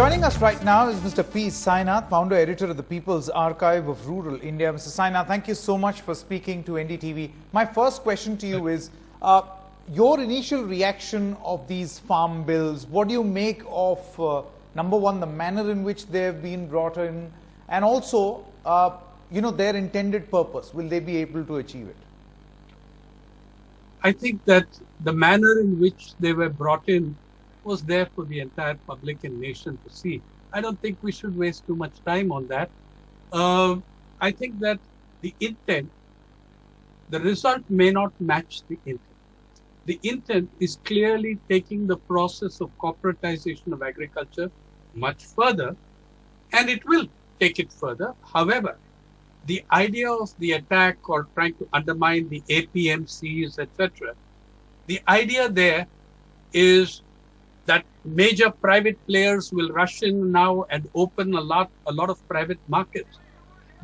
Joining us right now is Mr. P. Sainath, founder editor of the People's Archive of Rural India. Mr. Sainath, thank you so much for speaking to NDTV. My first question to you is, your initial reaction of these farm bills. What do you make of, number one, the manner in which they have been brought in, and also, their intended purpose? Will they be able to achieve it? I think that the manner in which they were brought in was there for the entire public and nation to see. I don't think we should waste too much time on that. I think that the intent, the result may not match the intent. The intent is clearly taking the process of corporatization of agriculture much further, and it will take it further. However, the idea of the attack or trying to undermine the APMCs, etc., the idea there is that major private players will rush in now and open a lot of private markets.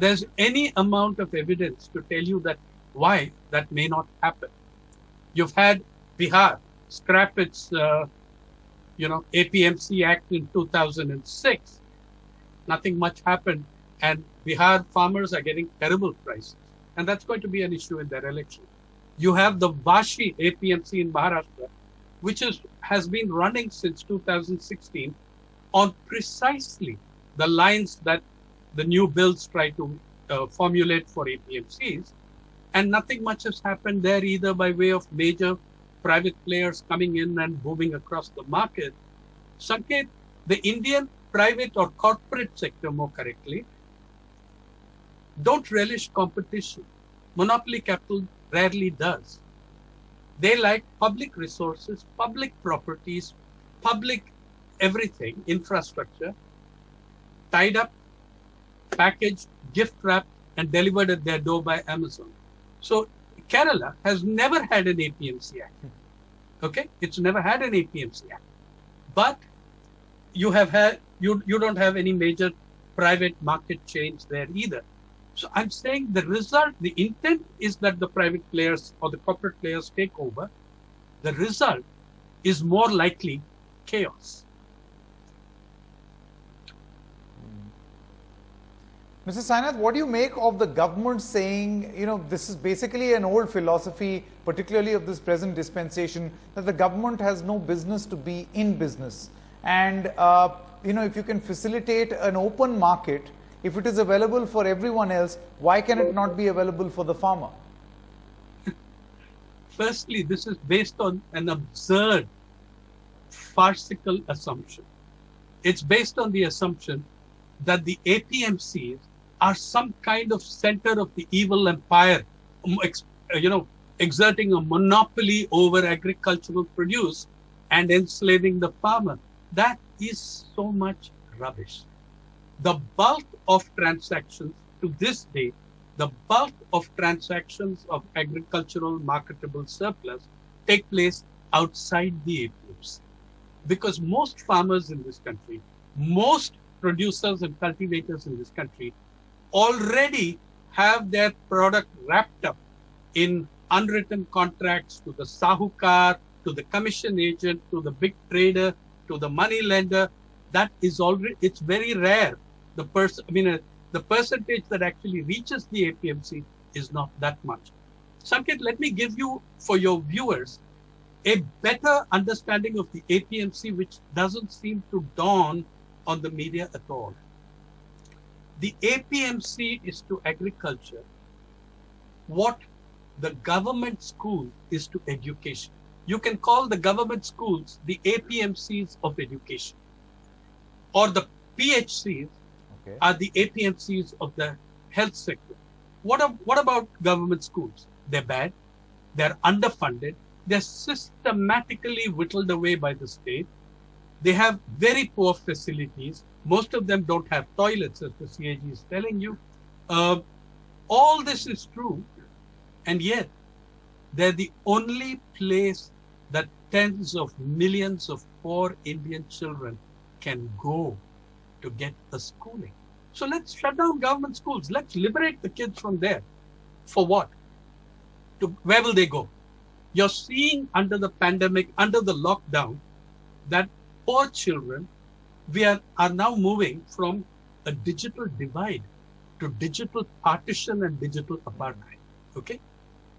There's any amount of evidence to tell you that why that may not happen. You've had Bihar scrap its, APMC Act in 2006. Nothing much happened, and Bihar farmers are getting terrible prices, and that's going to be an issue in their election. You have the Vashi APMC in Maharashtra, which has been running since 2016 on precisely the lines that the new bills try to formulate for APMCs. And nothing much has happened there either by way of major private players coming in and moving across the market. Sanket, the Indian private or corporate sector, more correctly, don't relish competition. Monopoly capital rarely does. They like public resources, public properties, public everything, infrastructure, tied up, packaged, gift wrapped, and delivered at their door by Amazon. So Kerala has never had an APMC Act. Okay, it's never had an APMC Act. But you don't have any major private market chains there either. So I'm saying the result, the intent is that the private players or the corporate players take over. The result is more likely chaos. Mr. Sainath, what do you make of the government saying, this is basically an old philosophy, particularly of this present dispensation, that the government has no business to be in business. And, if you can facilitate an open market, if it is available for everyone else, why can it not be available for the farmer? Firstly, this is based on an absurd, farcical assumption. It's based on the assumption that the APMCs are some kind of center of the evil empire, exerting a monopoly over agricultural produce and enslaving the farmer. That is so much rubbish. The bulk of transactions to this day, the bulk of transactions of agricultural marketable surplus take place outside the APMC. Because most farmers in this country, most producers and cultivators in this country already have their product wrapped up in unwritten contracts to the sahukar, to the commission agent, to the big trader, to the money lender. That is already, it's very rare. The percentage that actually reaches the APMC is not that much. Sanket, let me give you, for your viewers, a better understanding of the APMC, which doesn't seem to dawn on the media at all. The APMC is to agriculture what the government school is to education. You can call the government schools the APMCs of education, or the PHCs are the APMCs of the health sector. What about government schools? They're bad, they're underfunded, they're systematically whittled away by the state. They have very poor facilities. Most of them don't have toilets, as the CAG is telling you. All this is true, and yet they're the only place that tens of millions of poor Indian children can go to get a schooling. So let's shut down government schools. Let's liberate the kids from there. For what? Where will they go? You're seeing under the pandemic, under the lockdown, that poor children we are now moving from a digital divide to digital partition and digital apartheid. Okay?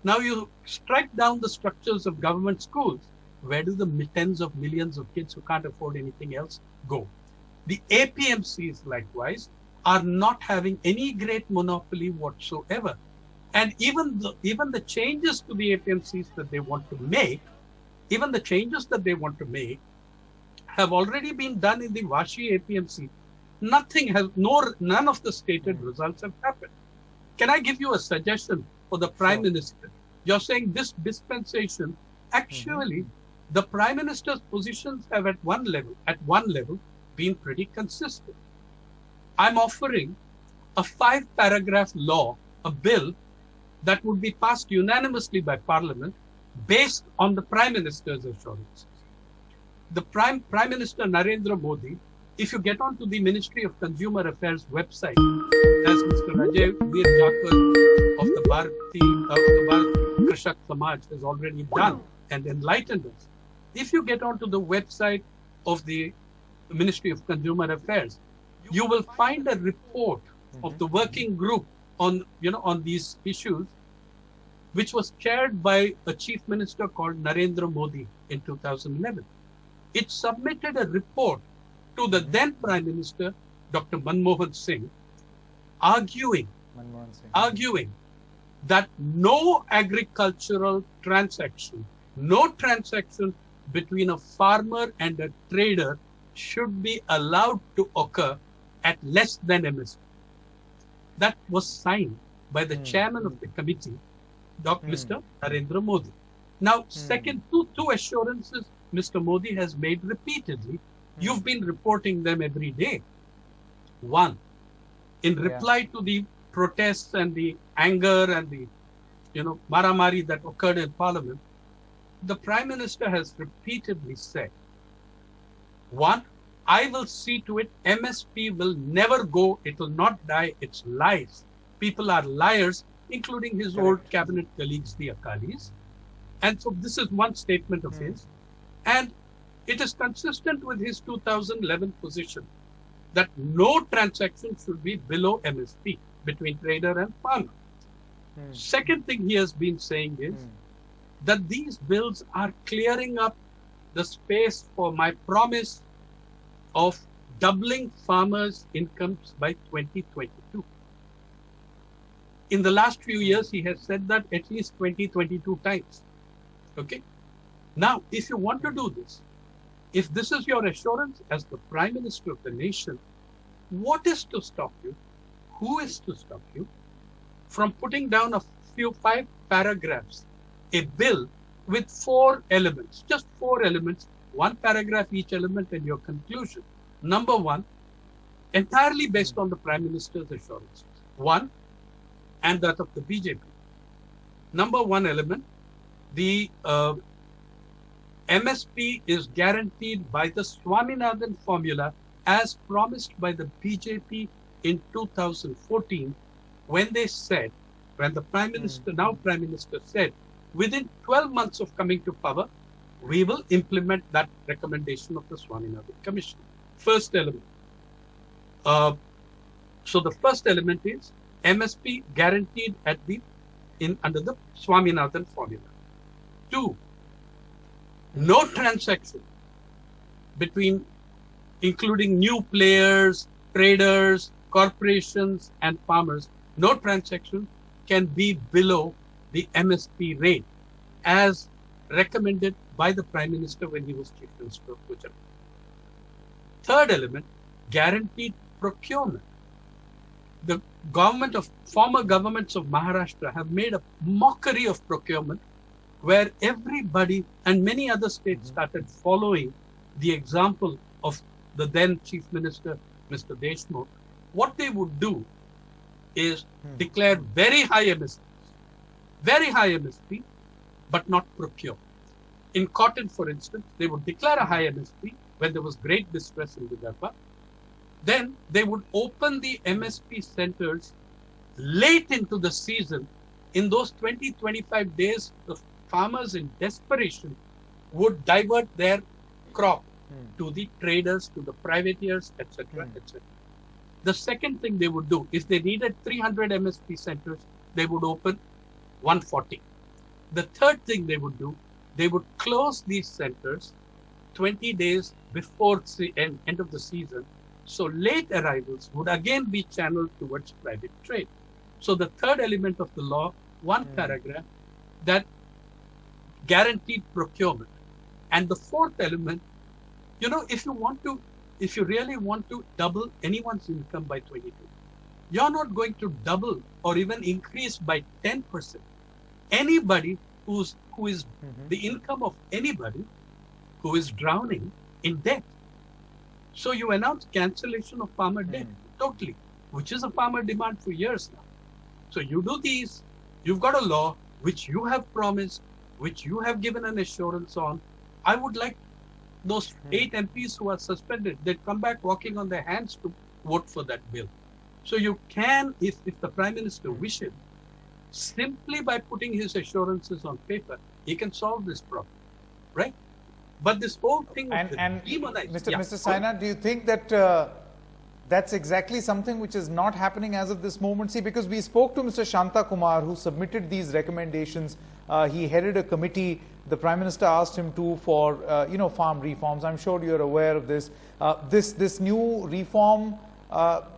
Now you strike down the structures of government schools. Where do the tens of millions of kids who can't afford anything else go? The APMCs, likewise, are not having any great monopoly whatsoever. And even the changes to the APMCs that they want to make, have already been done in the Vashi APMC. None of the stated results have happened. Can I give you a suggestion for the Prime Minister? You're saying this dispensation, actually, the Prime Minister's positions have at one level, been pretty consistent. I'm offering a 5-paragraph law, a bill that would be passed unanimously by Parliament based on the Prime Minister's assurances. The Prime Minister Narendra Modi, if you get onto the Ministry of Consumer Affairs website, as Mr. Ajay Veer Jakar of the Bharati Krishak Samaj has already done and enlightened us, if you get onto the website of the Ministry of Consumer Affairs, you will find a report of the working group on these issues, which was chaired by a chief minister called Narendra Modi in 2011. It submitted a report to the then Prime Minister, Dr. Manmohan Singh, arguing that no agricultural transaction, no transaction between a farmer and a trader should be allowed to occur at less than MSP. That was signed by the chairman of the committee, Mr. Narendra Modi. Now, second, two assurances Mr. Modi has made repeatedly. You've been reporting them every day. One, in reply to the protests and the anger and the maramari that occurred in Parliament, the Prime Minister has repeatedly said, one, I will see to it MSP will never go, it will not die, it's lies. People are liars, including his old cabinet colleagues, the Akalis. And so this is one statement of his. And it is consistent with his 2011 position that no transaction should be below MSP between trader and farmer. Second thing he has been saying is that these bills are clearing up the space for my promise of doubling farmers' incomes by 2022. In the last few years, he has said that at least 22 times. Okay? Now, if you want to do this, if this is your assurance as the Prime Minister of the nation, what is to stop you? Who is to stop you from putting down a few 5 paragraphs, a bill with 4 elements, just 4 elements, 1 paragraph each element and your conclusion. Number 1, entirely based on the Prime Minister's assurances. 1, and that of the BJP. Number 1 element, the MSP is guaranteed by the Swaminathan formula as promised by the BJP in 2014 when the Prime Minister, now Prime Minister said, within 12 months of coming to power, we will implement that recommendation of the Swaminathan Commission. First element. So the first element is MSP guaranteed under the Swaminathan formula. 2, no transaction between, including new players, traders, corporations, and farmers, no transaction can be below the MSP rate as recommended by the Prime Minister when he was Chief Minister of Gujarat. Third element, guaranteed procurement. The former governments of Maharashtra have made a mockery of procurement where everybody and many other states started following the example of the then Chief Minister, Mr. Deshmukh. What they would do is declare very high MSP, but not procure. In cotton, for instance, they would declare a high MSP when there was great distress in Vidarbha. Then they would open the MSP centers late into the season. In those 20-25 days, the farmers in desperation would divert their crop to the traders, to the privateers, etc., etc. The second thing they would do, if they needed 300 MSP centers, they would open 140. The third thing they would do, they would close these centers 20 days before the end of the season. So late arrivals would again be channeled towards private trade. So the third element of the law, one paragraph that guaranteed procurement. And the fourth element, if you really want to double anyone's income by 22, you're not going to double or even increase by 10%. Anybody who is the income of anybody who is drowning in debt. So you announce cancellation of farmer debt totally, which is a farmer demand for years now. So you do these, you've got a law which you have promised, which you have given an assurance on. I would like those 8 MPs who are suspended, they'd come back walking on their hands to vote for that bill. So you can, if the Prime Minister wishes, simply by putting his assurances on paper, he can solve this problem, right? But this whole thing of Mr. Sainath, do you think that that's exactly something which is not happening as of this moment? See, because we spoke to Mr. Shanta Kumar, who submitted these recommendations. He headed a committee. The Prime Minister asked him to for farm reforms. I'm sure you're aware of this. This new reform,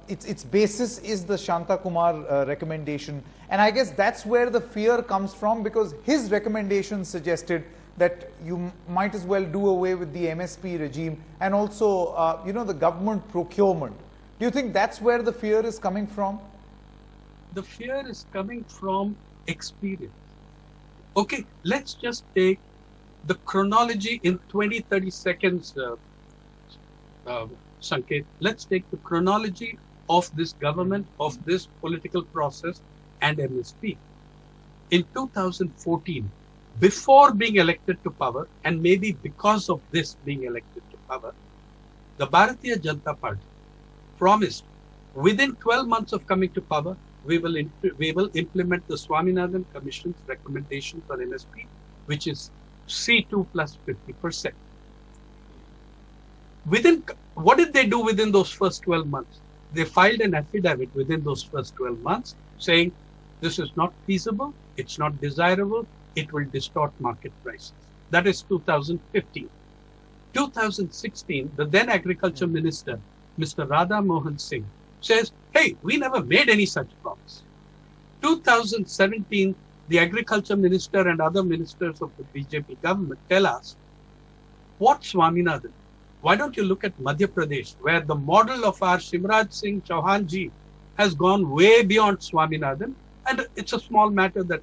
its basis is the Shanta Kumar recommendation, and I guess that's where the fear comes from, because his recommendation suggested that you might as well do away with the MSP regime and also, the government procurement. Do you think that's where the fear is coming from? The fear is coming from experience. Okay, let's just take the chronology in 20-30 seconds, Sanket. Let's take the chronology of this government, of this political process and MSP. In 2014, before being elected to power, and maybe because of this being elected to power, the Bharatiya Janata Party promised within 12 months of coming to power, we will implement the Swaminathan Commission's recommendations on MSP, which is C2 plus 50%. What did they do within those first 12 months? They filed an affidavit within those first 12 months saying this is not feasible, it's not desirable, it will distort market prices. That is 2015. 2016, the then Agriculture Minister, Mr. Radha Mohan Singh, says, hey, we never made any such promise. 2017, the Agriculture Minister and other ministers of the BJP government tell us, what Swaminathan? Why don't you look at Madhya Pradesh, where the model of our Shimraj Singh Chauhan ji has gone way beyond Swaminathan, and it's a small matter that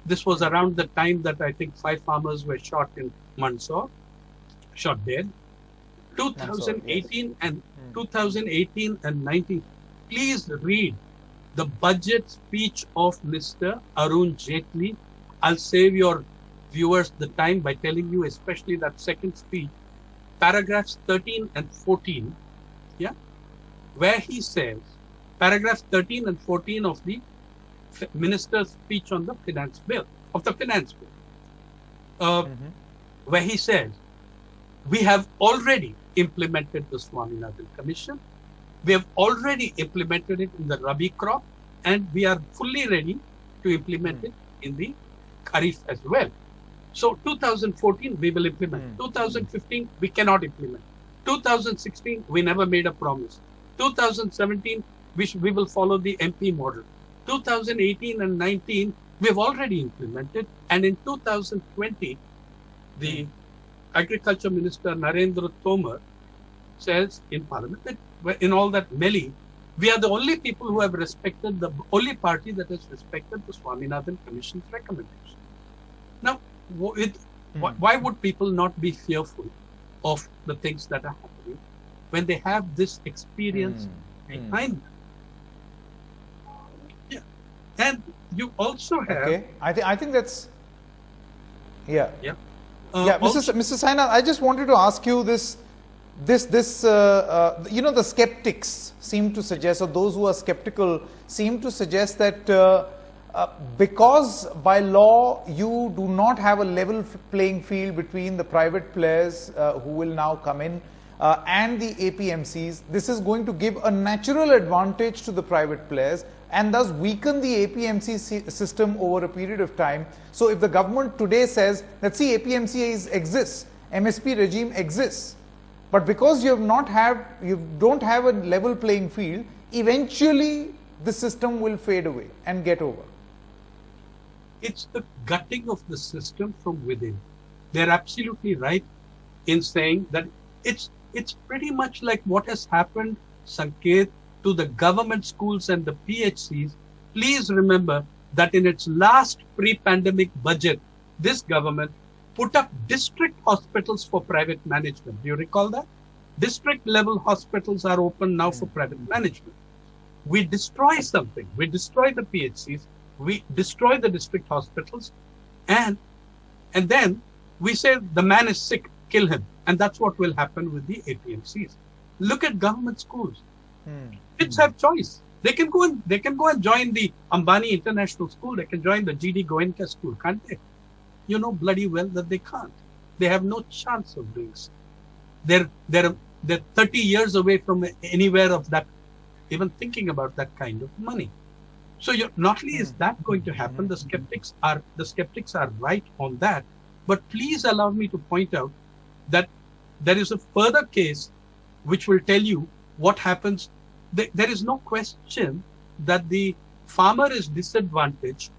this was around the time that I think 5 farmers were shot in Mandsaur, shot dead. 2018 and 2018 and 19. Please read the budget speech of Mr. Arun Jaitley. I'll save your viewers the time by telling you, especially that second speech, paragraphs 13 and 14, where he says, paragraphs 13 and 14 of the minister's speech on the finance bill, where he says, we have already implemented the Swaminathan Commission. We have already implemented it in the Rabi crop, and we are fully ready to implement it in the Kharif as well. So 2014, we will implement. 2015, we cannot implement. 2016, we never made a promise. 2017, we will follow the MP model. 2018 and 19, we have already implemented. And in 2020, the Agriculture Minister Narendra Tomar says in Parliament that in all that melee, we are the only people who have respected, the only party that has respected the Swaminathan Commission's recommendation. Now, why would people not be fearful of the things that are happening when they have this experience behind them? Yeah. And you also have... Okay, I think that's... Yeah. Yeah. Mr. Sainath, I just wanted to ask you this, the skeptics seem to suggest, or those who are skeptical seem to suggest that because by law you do not have a level playing field between the private players who will now come in and the APMCs, this is going to give a natural advantage to the private players and thus weaken the APMC system over a period of time. So if the government today says that see, APMC exists, MSP regime exists, but because you don't have a level playing field, eventually the system will fade away and get over. It's the gutting of the system from within. They're absolutely right in saying that it's pretty much like what has happened, Sanket, to the government schools and the PHCs. Please remember that in its last pre-pandemic budget, this government put up district hospitals for private management. Do you recall that? District level hospitals are open now for private management. We destroy something. We destroy the PHCs. We destroy the district hospitals. And then we say the man is sick, kill him. And that's what will happen with the APMCs. Look at government schools. Kids have choice. They can go and join the Ambani International School. They can join the GD Goenka School, can't they? You know bloody well that they can't. They have no chance of doing so. They're 30 years away from anywhere of that, even thinking about that kind of money. So not only is that going to happen, the skeptics are right on that. But please allow me to point out that there is a further case which will tell you what happens. There is no question that the farmer is disadvantaged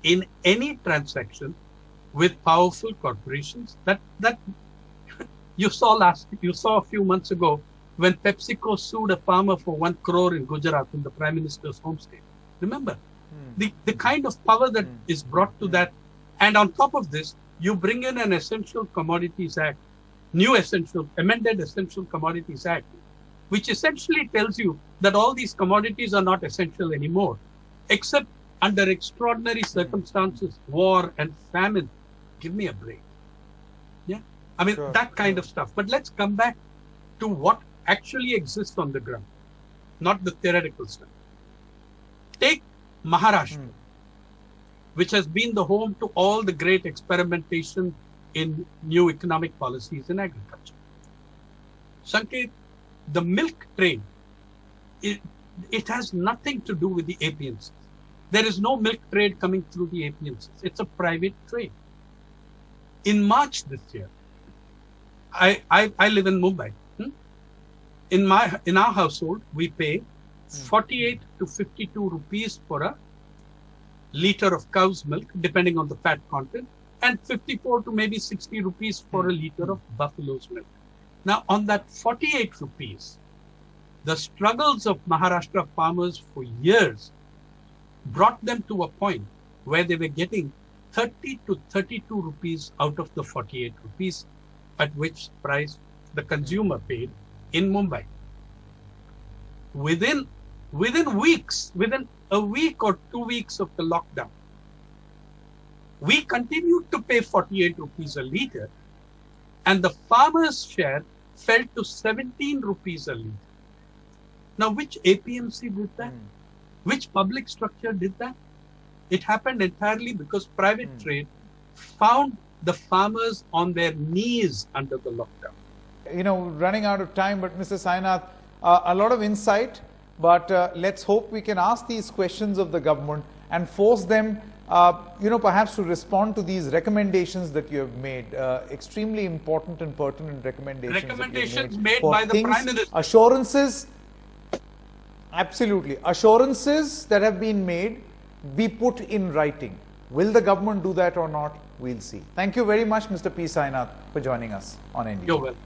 in any transaction with powerful corporations. That you saw a few months ago when PepsiCo sued a farmer for 1 crore in Gujarat in the Prime Minister's home state. Remember the kind of power that is brought to that. And on top of this, you bring in an Essential Commodities Act, amended Essential Commodities Act, which essentially tells you that all these commodities are not essential anymore, except under extraordinary circumstances, war and famine. Give me a break. Yeah, I mean, that kind of stuff. But let's come back to what actually exists on the ground, not the theoretical stuff. Take Maharashtra, which has been the home to all the great experimentation in new economic policies in agriculture. Sanket, the milk trade, it has nothing to do with the APMCs. There is no milk trade coming through the APMCs. It's a private trade. In March this year, I live in Mumbai. In our household, we pay 48 to 52 rupees for a liter of cow's milk, depending on the fat content, and 54 to maybe 60 rupees for a liter of buffalo's milk. Now, on that 48 rupees, the struggles of Maharashtra farmers for years brought them to a point where they were getting 30 to 32 rupees out of the 48 rupees at which price the consumer paid in Mumbai. Within a week or 2 weeks of the lockdown, we continued to pay 48 rupees a liter, and the farmer's share fell to 17 rupees a liter. Now, which APMC did that? Which public structure did that? It happened entirely because private trade found the farmers on their knees under the lockdown. You know, running out of time, but Mr. Sainath, a lot of insight, but let's hope we can ask these questions of the government and force them, perhaps to respond to these recommendations that you have made, extremely important and pertinent recommendations. Recommendations made by the Prime Minister. Assurances, absolutely. Assurances that have been made be put in writing. Will the government do that or not? We'll see. Thank you very much, Mr. P. Sainath, for joining us on NDTV. You're welcome.